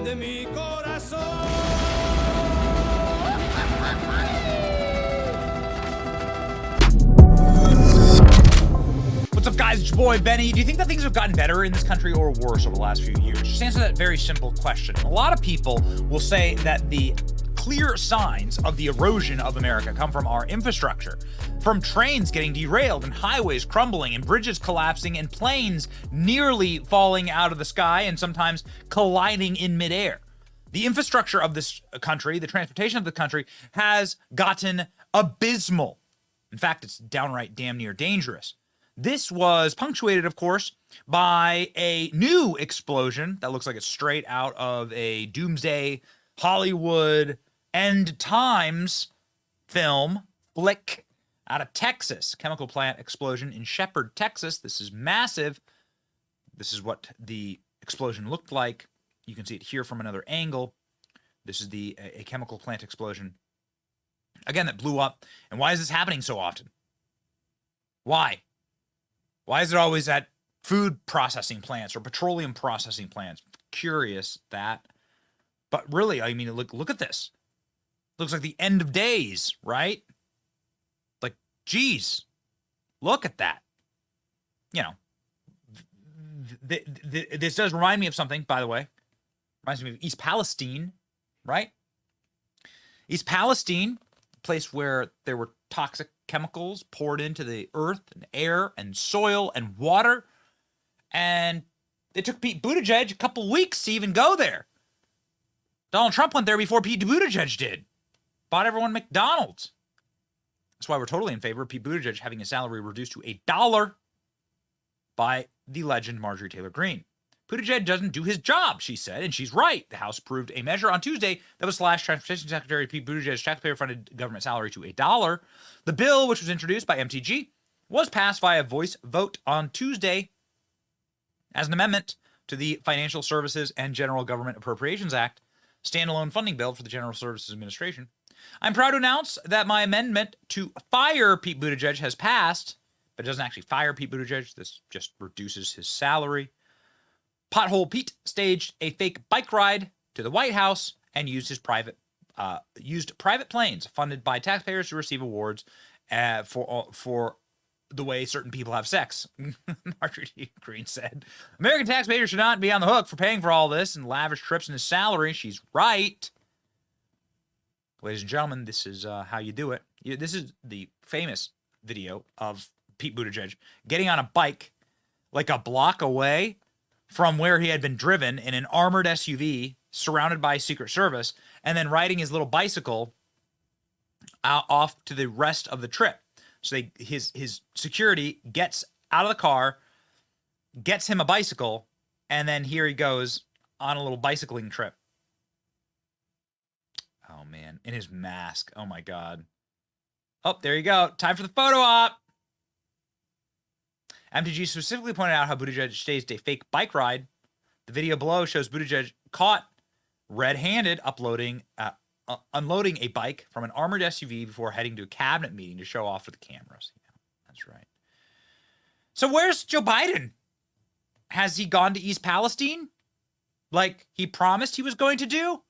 de mi corazón. What's up, guys? It's your boy, Benny. Do you think that things have gotten better in this country or worse over the last few years? Just answer that very simple question. A lot of people will say that the clear signs of the erosion of America come from our infrastructure, from trains getting derailed and highways crumbling and bridges collapsing and planes nearly falling out of the sky and sometimes colliding in midair. The infrastructure of this country, the transportation of the country, has gotten abysmal. In fact, it's downright damn near dangerous. This was punctuated, of course, by a new explosion that looks like it's straight out of a doomsday Hollywood end times film flick out of Texas. Chemical plant explosion in Shepherd, Texas. This is massive. This is what the explosion looked like. You can see it here from another angle. This is a chemical plant explosion, again, that blew up. And why is this happening so often? Why? Why is it always at food processing plants or petroleum processing plants? Curious that. But really, I mean, look at this. Looks like the end of days, right? Like, geez, look at that. You know, this does remind me of something, by the way. Reminds me of East Palestine, right? East Palestine, a place where there were toxic chemicals poured into the earth and air and soil and water. And it took Pete Buttigieg a couple weeks to even go there. Donald Trump went there before Pete Buttigieg did. Bought everyone McDonald's. That's why we're totally in favor of Pete Buttigieg having his salary reduced to $1 by the legend Marjorie Taylor Greene. Buttigieg doesn't do his job, she said, and she's right. The House approved a measure on Tuesday that would slash Transportation Secretary Pete Buttigieg's taxpayer-funded government salary to $1. The bill, which was introduced by MTG, was passed via voice vote on Tuesday as an amendment to the Financial Services and General Government Appropriations Act, standalone funding bill for the General Services Administration. I'm proud to announce that my amendment to fire Pete Buttigieg has passed, but it doesn't actually fire Pete Buttigieg. This just reduces his salary. Pothole Pete staged a fake bike ride to the White House and used private planes funded by taxpayers to receive awards for the way certain people have sex. Marjorie Greene said, American taxpayers should not be on the hook for paying for all this and lavish trips in his salary. She's right. Ladies and gentlemen, this is how you do it. This is the famous video of Pete Buttigieg getting on a bike like a block away from where he had been driven in an armored SUV surrounded by Secret Service, and then riding his little bicycle off to the rest of the trip. So his security gets out of the car, gets him a bicycle, and then here he goes on a little bicycling trip. Oh, man. In his mask. Oh, my God. Oh, there you go. Time for the photo op. MTG specifically pointed out how Buttigieg staged a fake bike ride. The video below shows Buttigieg caught red-handed unloading a bike from an armored SUV before heading to a cabinet meeting to show off for the cameras. Yeah, that's right. So where's Joe Biden? Has he gone to East Palestine like he promised he was going to do?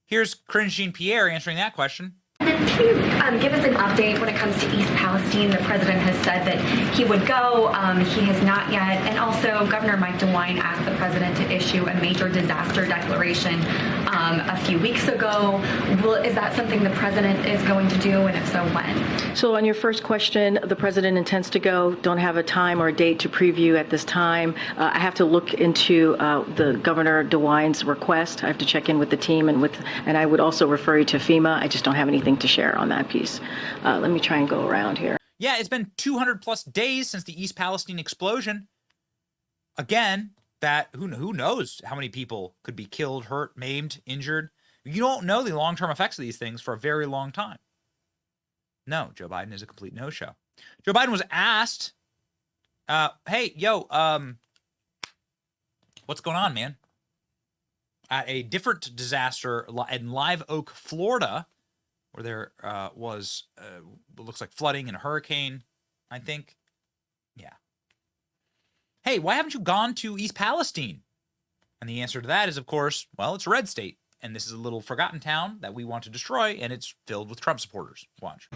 Here's Corinne Jean-Pierre answering that question. And then can you give us an update when it comes to East Palestine? The president has said that he would go. He has not yet. And also, Governor Mike DeWine asked the president to issue a major disaster declaration a few weeks ago. Is that something the president is going to do? And if so, when? So on your first question, the president intends to go. Don't have a time or a date to preview at this time. I have to look into the Governor DeWine's request. I have to check in with the team and I would also refer you to FEMA. I just don't have anything to share on that piece. Let me try and go around here. Yeah, it's been 200 plus days since the East Palestine explosion. Again, that who knows how many people could be killed, hurt, maimed, injured. You don't know the long-term effects of these things for a very long time. No, Joe Biden is a complete no-show. Joe Biden was asked, hey, yo, what's going on, man? At a different disaster in Live Oak, Florida, where there was, looks like flooding and a hurricane, I think. Yeah. Hey, why haven't you gone to East Palestine? And the answer to that is, of course, well, it's a red state. And this is a little forgotten town that we want to destroy, and it's filled with Trump supporters. Watch.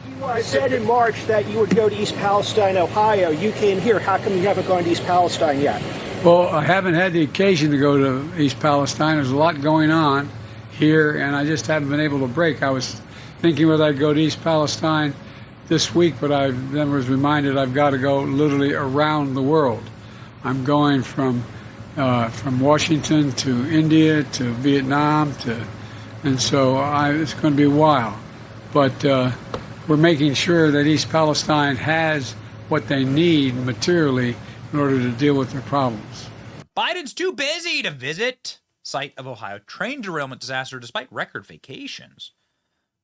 You said in March that you would go to East Palestine, Ohio. You came here. How come you haven't gone to East Palestine yet? Well, I haven't had the occasion to go to East Palestine. There's a lot going on here, and I just haven't been able to break. I was thinking whether I'd go to East Palestine this week, but I then was reminded I've got to go literally around the world. I'm going from Washington to India to Vietnam and so it's going to be a while. But we're making sure that East Palestine has what they need materially in order to deal with their problems. Biden's too busy to visit site of Ohio train derailment disaster despite record vacations.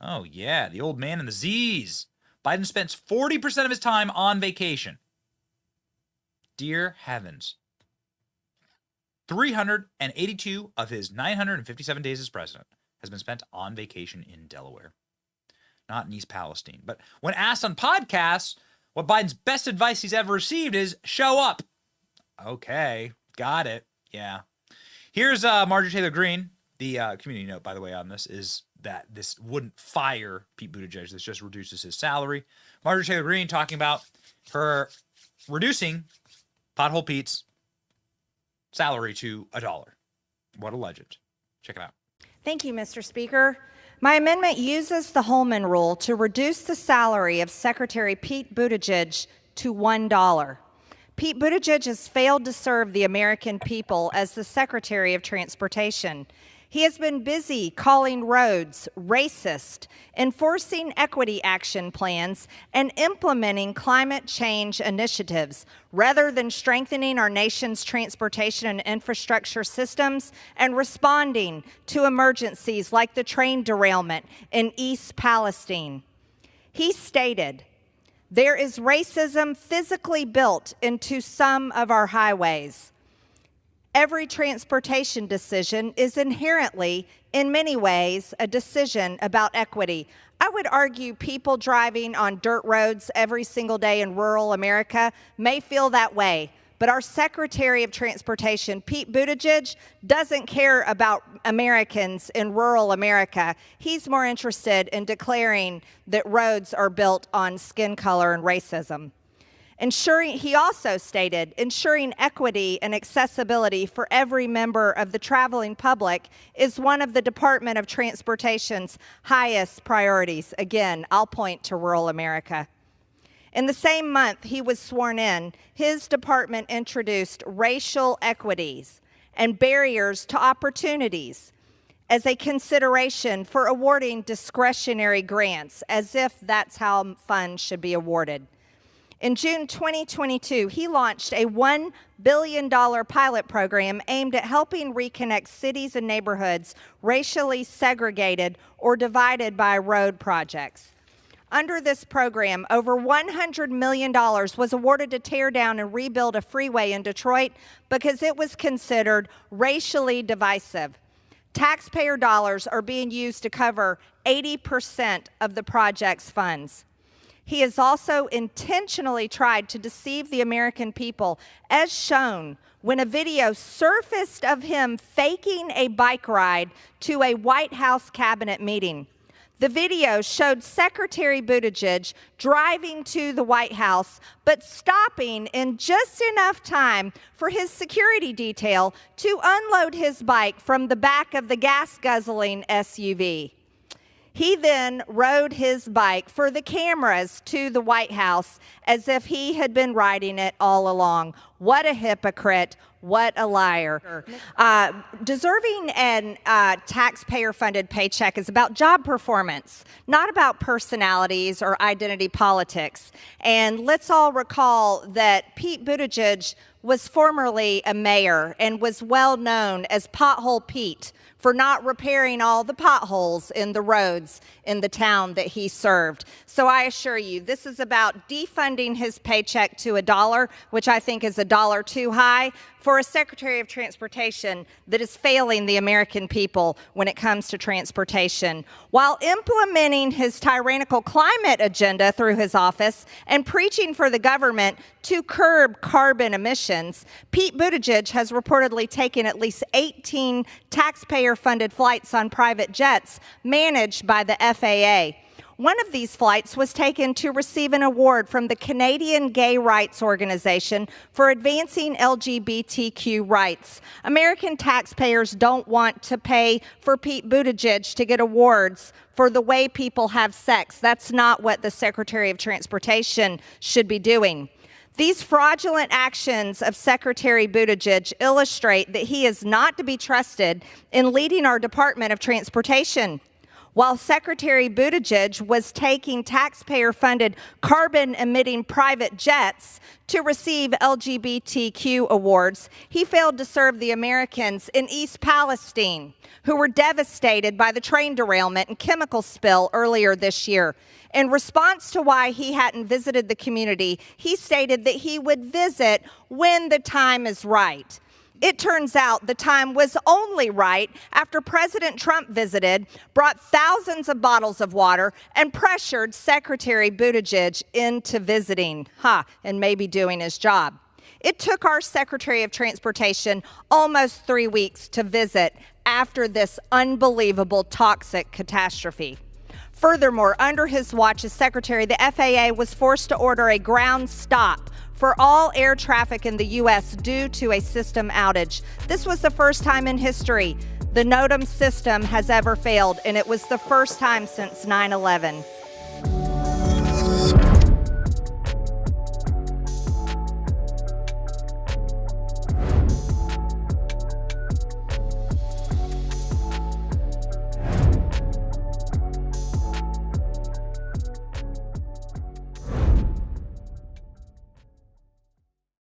Oh yeah, the old man and the Z's. Biden spends 40% of his time on vacation. Dear heavens. 382 of his 957 days as president has been spent on vacation in Delaware, not in East Palestine. But when asked on podcasts what Biden's best advice he's ever received is show up. Okay, got it. Yeah. Here's Marjorie Taylor Greene. The community note, by the way, on this is that this wouldn't fire Pete Buttigieg. This just reduces his salary. Marjorie Taylor Greene talking about her reducing Pothole Pete's salary to $1. What a legend. Check it out. Thank you, Mr. Speaker. My amendment uses the Holman Rule to reduce the salary of Secretary Pete Buttigieg to $1. Pete Buttigieg has failed to serve the American people as the Secretary of Transportation. He has been busy calling roads racist, enforcing equity action plans, and implementing climate change initiatives, rather than strengthening our nation's transportation and infrastructure systems and responding to emergencies like the train derailment in East Palestine. He stated, "There is racism physically built into some of our highways. Every transportation decision is inherently, in many ways, a decision about equity." I would argue people driving on dirt roads every single day in rural America may feel that way, but our Secretary of Transportation, Pete Buttigieg, doesn't care about Americans in rural America. He's more interested in declaring that roads are built on skin color and racism. He also stated, ensuring equity and accessibility for every member of the traveling public is one of the Department of Transportation's highest priorities. Again, I'll point to rural America. In the same month he was sworn in, his department introduced racial equities and barriers to opportunities as a consideration for awarding discretionary grants, as if that's how funds should be awarded. In June 2022, he launched a $1 billion pilot program aimed at helping reconnect cities and neighborhoods racially segregated or divided by road projects. Under this program, over $100 million was awarded to tear down and rebuild a freeway in Detroit because it was considered racially divisive. Taxpayer dollars are being used to cover 80% of the project's funds. He has also intentionally tried to deceive the American people, as shown when a video surfaced of him faking a bike ride to a White House cabinet meeting. The video showed Secretary Buttigieg driving to the White House, but stopping in just enough time for his security detail to unload his bike from the back of the gas-guzzling SUV. He then rode his bike for the cameras to the White House as if he had been riding it all along. What a hypocrite. What a liar. Deserving an taxpayer-funded paycheck is about job performance, not about personalities or identity politics. And let's all recall that Pete Buttigieg was formerly a mayor and was well known as Pothole Pete for not repairing all the potholes in the roads in the town that he served. So I assure you, this is about defunding his paycheck to $1, which I think is $1 too high, for a Secretary of Transportation that is failing the American people when it comes to transportation. While implementing his tyrannical climate agenda through his office and preaching for the government to curb carbon emissions, Pete Buttigieg has reportedly taken at least 18 taxpayer-funded flights on private jets managed by the FAA. One of these flights was taken to receive an award from the Canadian Gay Rights Organization for advancing LGBTQ rights. American taxpayers don't want to pay for Pete Buttigieg to get awards for the way people have sex. That's not what the Secretary of Transportation should be doing. These fraudulent actions of Secretary Buttigieg illustrate that he is not to be trusted in leading our Department of Transportation. While Secretary Buttigieg was taking taxpayer-funded carbon-emitting private jets to receive LGBTQ awards, he failed to serve the Americans in East Palestine, who were devastated by the train derailment and chemical spill earlier this year. In response to why he hadn't visited the community, he stated that he would visit when the time is right. It turns out the time was only right after President Trump visited, brought thousands of bottles of water, and pressured Secretary Buttigieg into visiting, and maybe doing his job. It took our Secretary of Transportation almost 3 weeks to visit after this unbelievable toxic catastrophe. Furthermore, under his watch as Secretary, the FAA was forced to order a ground stop for all air traffic in the U.S. due to a system outage. This was the first time in history the NOTAM system has ever failed, and it was the first time since 9/11.